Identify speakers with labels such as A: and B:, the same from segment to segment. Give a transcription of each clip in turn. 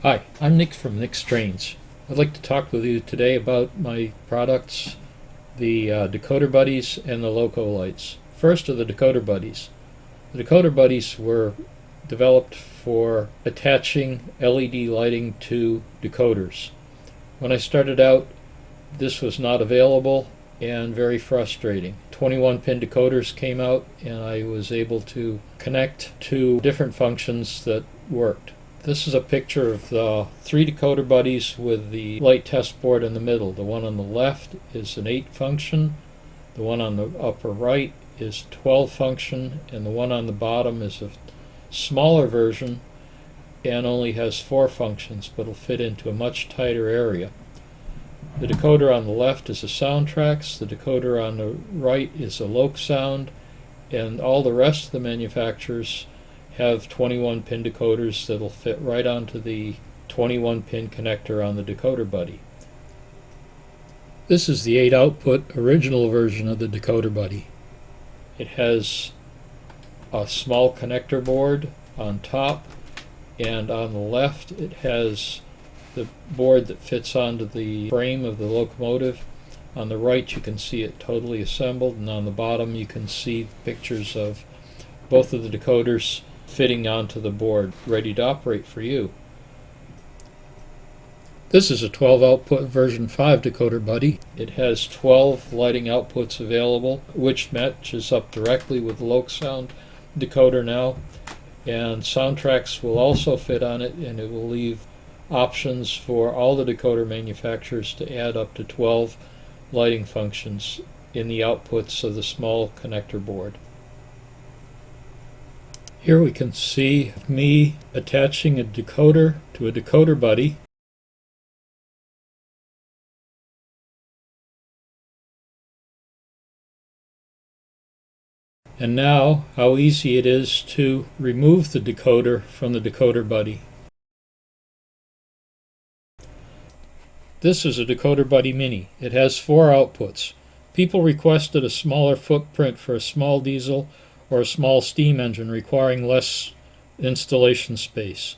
A: Hi, I'm Nick from Nick's Trains. I'd like to talk with you today about my products, the Decoder Buddies and the Loco Lights. First are the Decoder Buddies. The Decoder Buddies were developed for attaching LED lighting to decoders. When I started out, this was not available and very frustrating. 21-pin decoders came out and I was able to connect to different functions that worked. This is a picture of the 3 Decoder Buddies with the light test board in the middle. The one on the left is an 8 function, the one on the upper right is 12 function, and the one on the bottom is a smaller version and only has 4 functions, but will fit into a much tighter area. The decoder on the left is a Soundtrax, the decoder on the right is a Loc Sound, and all the rest of the manufacturers have 21-pin decoders that'll fit right onto the 21-pin connector on the Decoder Buddy. This is the 8-output original version of the Decoder Buddy. It has a small connector board on top, and on the left it has the board that fits onto the frame of the locomotive. On the right you can see it totally assembled, and on the bottom you can see pictures of both of the decoders fitting onto the board, ready to operate for you. This is a 12-output version 5 Decoder Buddy. It has 12 lighting outputs available, which matches up directly with the Loc Sound decoder now, and Soundtrax will also fit on it, and it will leave options for all the decoder manufacturers to add up to 12 lighting functions in the outputs of the small connector board. Here we can see me attaching a decoder to a Decoder Buddy. And now how easy it is to remove the decoder from the Decoder Buddy. This is a Decoder Buddy Mini. It has 4 outputs. People requested a smaller footprint for a small diesel or a small steam engine requiring less installation space.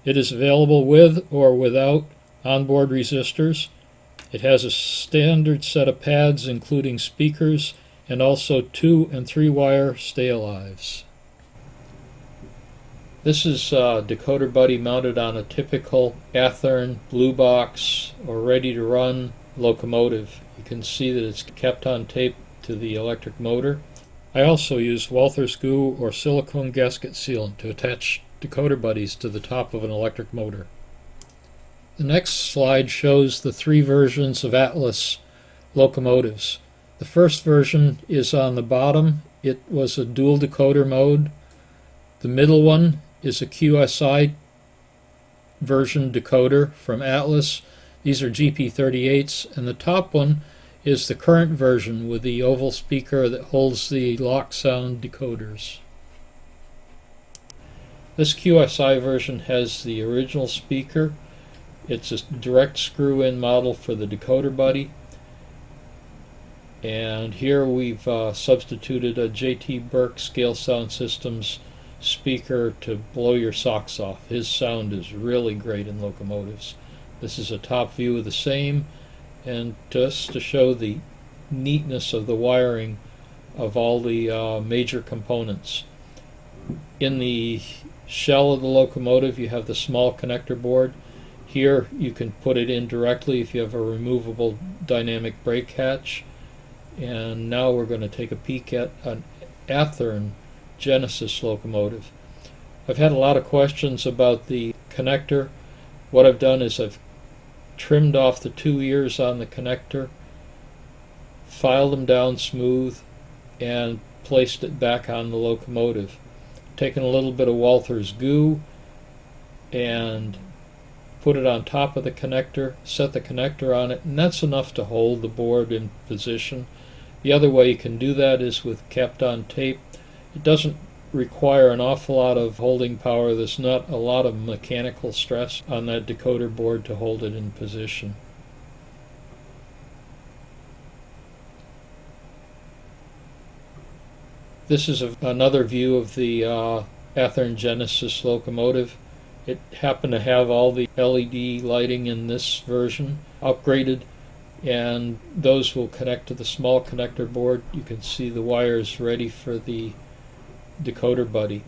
A: It is available with or without onboard resistors. It has a standard set of pads including speakers and also 2- and 3-wire stay-alives. This is a Decoder Buddy mounted on a typical Athearn blue box or ready-to-run locomotive. You can see that it's kept on tape to the electric motor. I also use Walther's glue or silicone gasket sealant to attach Decoder Buddies to the top of an electric motor. The next slide shows the 3 versions of Atlas locomotives. The first version is on the bottom. It was a dual decoder mode. The middle one is a QSI version decoder from Atlas. These are GP38s, and the top one is the current version with the oval speaker that holds the Loc Sound decoders. This QSI version has the original speaker. It's a direct screw-in model for the Decoder Buddy. And here we've substituted a J.T. Burke Scale Sound Systems speaker to blow your socks off. His sound is really great in locomotives. This is a top view of the same, and just to show the neatness of the wiring of all the major components. In the shell of the locomotive you have the small connector board. Here you can put it in directly if you have a removable dynamic brake hatch. And now we're going to take a peek at an Athearn Genesis locomotive. I've had a lot of questions about the connector. What I've done is I've trimmed off the 2 ears on the connector, filed them down smooth, and placed it back on the locomotive. Taken a little bit of Walther's goo and put it on top of the connector, set the connector on it, and that's enough to hold the board in position. The other way you can do that is with kept-on tape. It doesn't require an awful lot of holding power. There's not a lot of mechanical stress on that decoder board to hold it in position. This is another view of the Athearn Genesis locomotive. It happened to have all the LED lighting in this version upgraded, and those will connect to the small connector board. You can see the wires ready for the Decoder Buddy.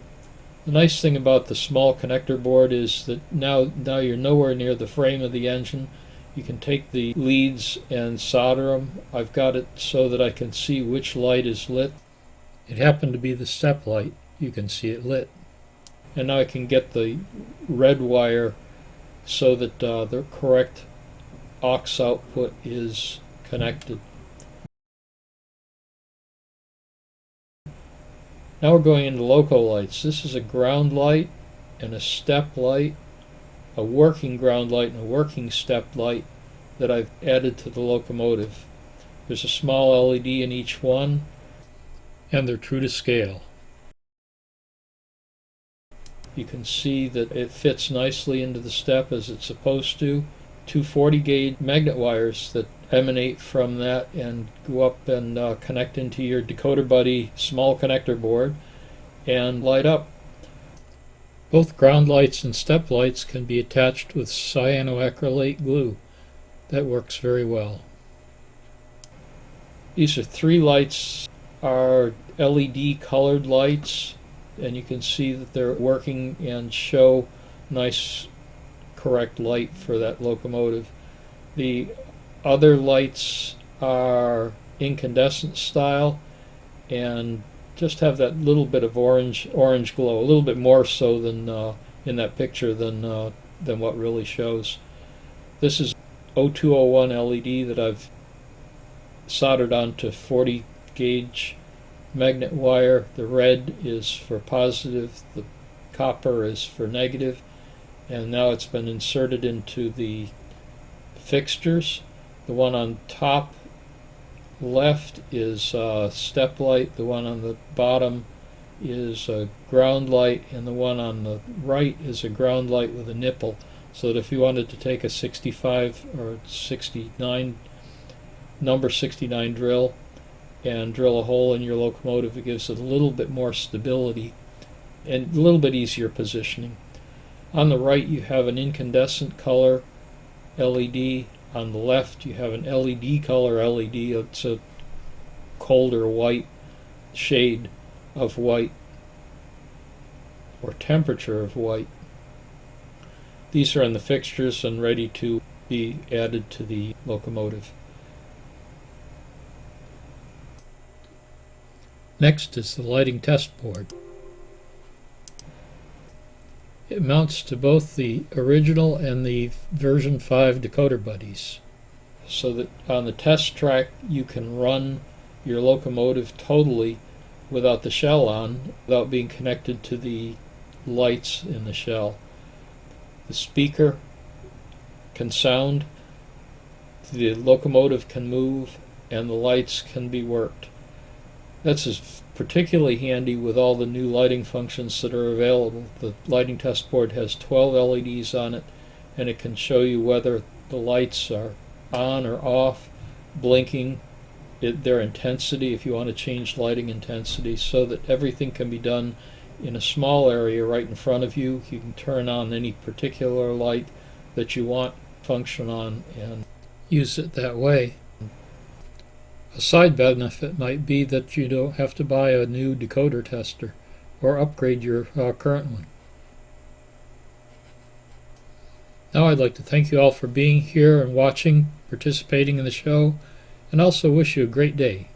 A: The nice thing about the small connector board is that now you're nowhere near the frame of the engine. You can take the leads and solder them. I've got it so that I can see which light is lit. It happened to be the step light. You can see it lit. And now I can get the red wire so that the correct aux output is connected. Now we're going into loco lights. This is a ground light and a step light, a working ground light and a working step light that I've added to the locomotive. There's a small LED in each one, and they're true to scale. You can see that it fits nicely into the step as it's supposed to. Two 40-gauge magnet wires that emanate from that and go up and connect into your Decoder Buddy small connector board and light up. Both ground lights and step lights can be attached with cyanoacrylate glue. That works very well. These are three lights, are LED colored lights, and you can see that they're working and show nice correct light for that locomotive. The other lights are incandescent style and just have that little bit of orange glow, a little bit more so than in that picture than what really shows. This is 0201 LED that I've soldered onto 40 gauge magnet wire. The red is for positive, the copper is for negative, and now it's been inserted into the fixtures. The one on top left is a step light, the one on the bottom is a ground light, and the one on the right is a ground light with a nipple, so that if you wanted to take a 65 or 69 number 69 drill and drill a hole in your locomotive, it gives it a little bit more stability and a little bit easier positioning. On the right you have an incandescent color LED. On the left you have an LED color LED. It's a colder white shade of white or temperature of white. These are on the fixtures and ready to be added to the locomotive. Next is the lighting test board. It mounts to both the original and the version 5 Decoder Buddies, so that on the test track you can run your locomotive totally without the shell on, without being connected to the lights in the shell. The speaker can sound, the locomotive can move, and the lights can be worked. That's particularly handy with all the new lighting functions that are available. The lighting test board has 12 LEDs on it, and it can show you whether the lights are on or off, blinking, their intensity if you want to change lighting intensity, so that everything can be done in a small area right in front of you. You can turn on any particular light that you want function on and use it that way. A side benefit might be that you don't have to buy a new decoder tester or upgrade your current one. Now I'd like to thank you all for being here and watching, participating in the show, and also wish you a great day.